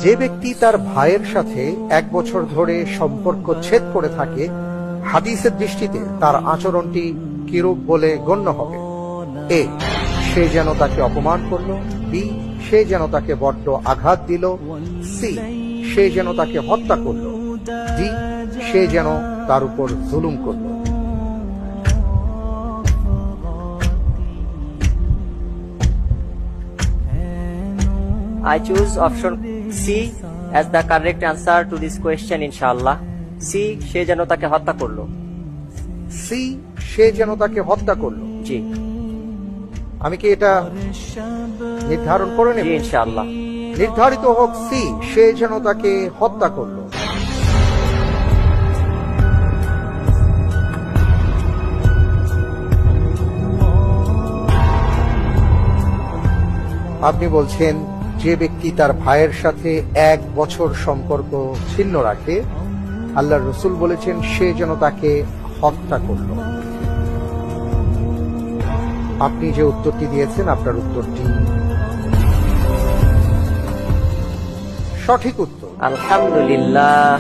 যে ব্যক্তি তার ভাইয়ের সাথে 1 বছর ধরে সম্পর্ক ছেদ করে থাকে, হাদিসের দৃষ্টিতে তার আচরণটি কিরূপ বলে গণ্য হবে? এ, সে যেন তাকে অপমান করল। বি, সে যেন তাকে বড্ড আঘাত দিল। সি, সে যেন তাকে হত্যা করল। ডি, সে যেন তার উপর জুলুম করল। I choose option C as the correct answer to this question, inshallah. C, সে যেন তাকে হত্যা করলো। সি, সে যেন তাকে হত্যা করল। জি আমি কি এটা নির্ধারণ করে নেব? জি ইনশাআল্লাহ। নির্ধারিত হোক সি, সে যেন তাকে হত্যা করল। আপনি বলছেন যে ব্যক্তি তার ভাইয়ের সাথে 1 বছর সম্পর্ক ছিন্ন রাখে, আল্লাহর রাসূল বলেছেন সে যেন তাকে হত্যা করল। আপনি যে উত্তরটি দিয়েছেন, আপনার উত্তরটি সঠিক উত্তর। আলহামদুলিল্লাহ।